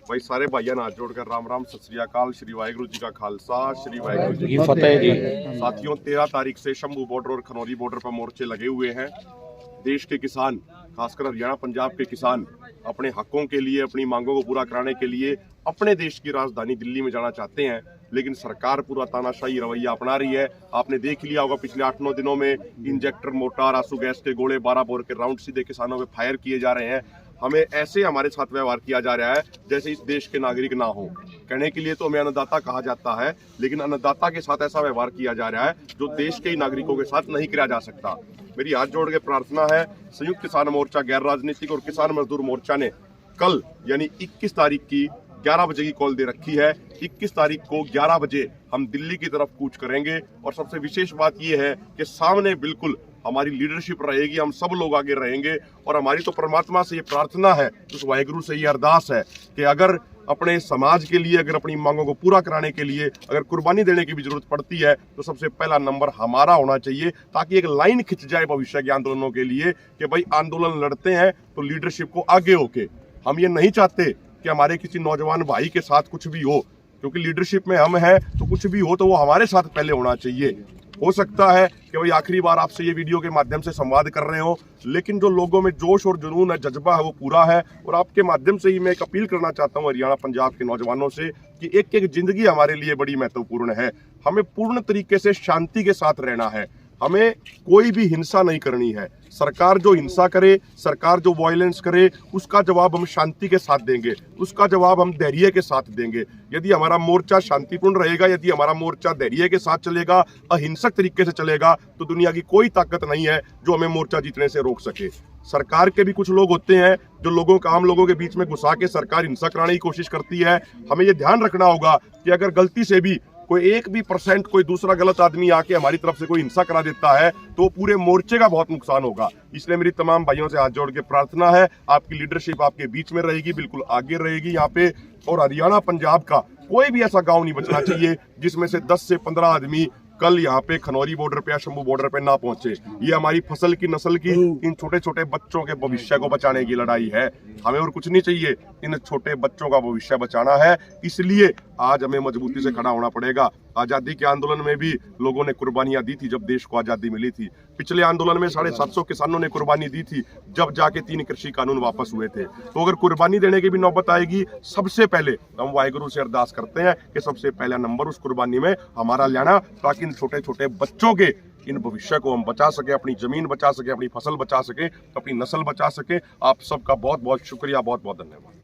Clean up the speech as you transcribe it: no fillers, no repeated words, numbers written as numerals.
भाई सारे भाइयों हाथ जोड़कर राम राम सत श्री अकाल। श्री वाहिगुरु जी का खालसा, श्री वाहिगुरु जी की फतेह जी। साथियों, 13 तारीख से शंभू बॉर्डर और खनौरी बॉर्डर पर मोर्चे लगे हुए हैं। देश के किसान, खासकर हरियाणा पंजाब के किसान अपने हकों के लिए, अपनी मांगों को पूरा कराने के लिए अपने देश की राजधानी दिल्ली में जाना चाहते हैं, लेकिन सरकार पूरा तानाशाही रवैया अपना रही है। आपने देख लिया होगा पिछले 8-9 दिनों में इंजेक्टर, मोटार, आंसू गैस के गोले, 12 बोर के राउंड सीधे किसानों पे फायर किए जा रहे हैं। हमें ऐसे हमारे साथ व्यवहार किया जा रहा है जैसे इस देश के नागरिक ना हो। कहने के लिए तो हमें अन्नदाता कहा जाता है, लेकिन अन्नदाता के साथ ऐसा व्यवहार किया जा रहा है जो देश के ही नागरिकों के साथ नहीं किया जा सकता। मेरी हाथ जोड़ के प्रार्थना है, संयुक्त किसान मोर्चा, गैर राजनीतिक और किसान मजदूर मोर्चा ने कल यानी 21 तारीख की 11 बजे की कॉल दे रखी है। 21 तारीख को 11 बजे हम दिल्ली की तरफ कूच करेंगे और सबसे विशेष बात यह है कि सामने बिल्कुल हमारी लीडरशिप रहेगी, हम सब लोग आगे रहेंगे। और हमारी तो परमात्मा से ये प्रार्थना है, उस वाहिगुरु से ये अरदास है कि अगर अपने समाज के लिए, अगर अपनी मांगों को पूरा कराने के लिए अगर कुर्बानी देने की भी जरूरत पड़ती है तो सबसे पहला नंबर हमारा होना चाहिए, ताकि एक लाइन खिंच जाए भविष्य के आंदोलनों के लिए कि भाई आंदोलन लड़ते हैं तो लीडरशिप को आगे होके। हम ये नहीं चाहते कि हमारे किसी नौजवान भाई के साथ कुछ भी हो, क्योंकि लीडरशिप में हम हैं तो कुछ भी हो तो वो हमारे साथ पहले होना चाहिए। हो सकता है कि भाई आखिरी बार आपसे ये वीडियो के माध्यम से संवाद कर रहे हो, लेकिन जो लोगों में जोश और जुनून है, जज्बा है, वो पूरा है। और आपके माध्यम से ही मैं एक अपील करना चाहता हूँ हरियाणा पंजाब के नौजवानों से कि एक एक जिंदगी हमारे लिए बड़ी महत्वपूर्ण है। हमें पूर्ण तरीके से शांति के साथ रहना है, हमें कोई भी हिंसा नहीं करनी है। सरकार जो हिंसा करे, सरकार जो वायलेंस करे, उसका जवाब हम शांति के साथ देंगे, उसका जवाब हम धैर्य के साथ देंगे। यदि हमारा मोर्चा शांतिपूर्ण रहेगा, यदि हमारा मोर्चा धैर्य के साथ चलेगा, अहिंसक तरीके से चलेगा, तो दुनिया की कोई ताकत नहीं है जो हमें मोर्चा जीतने से रोक सके। सरकार के भी कुछ लोग होते हैं जो लोगों का, आम लोगों के बीच में घुसा के सरकार हिंसा कराने की कोशिश करती है। हमें यह ध्यान रखना होगा कि अगर गलती से भी कोई 1% कोई दूसरा गलत आदमी आके हमारी तरफ से कोई हिंसा करा देता है तो पूरे मोर्चे का बहुत नुकसान होगा। इसलिए मेरी तमाम भाइयों से हाथ जोड़ के प्रार्थना है, आपकी लीडरशिप आपके बीच में रहेगी, बिल्कुल आगे रहेगी यहाँ पे। और हरियाणा पंजाब का कोई भी ऐसा गांव नहीं बचना चाहिए जिसमें से 10 से 15 आदमी कल यहाँ पे खनौरी बॉर्डर पे या शंभू बॉर्डर पे ना पहुंचे। ये हमारी फसल की, नस्ल की, इन छोटे छोटे बच्चों के भविष्य को बचाने की लड़ाई है। हमें और कुछ नहीं चाहिए, इन छोटे बच्चों का भविष्य बचाना है। इसलिए आज हमें मजबूती से खड़ा होना पड़ेगा। आजादी के आंदोलन में भी लोगों ने कुर्बानियां दी थी जब देश को आजादी मिली थी। पिछले आंदोलन में 750 किसानों ने कुर्बानी दी थी जब जाके 3 कृषि कानून वापस हुए थे। तो अगर कुर्बानी देने की भी नौबत आएगी, सबसे पहले हम वाहिगुरु से अरदास करते हैं कि सबसे पहला नंबर उस कुर्बानी में हमारा लेना, ताकि इन छोटे छोटे बच्चों के इन भविष्य को हम बचा सके, अपनी जमीन बचा सके, अपनी फसल बचा सके, अपनी नस्ल बचा सके। आप सबका बहुत बहुत शुक्रिया, बहुत बहुत धन्यवाद।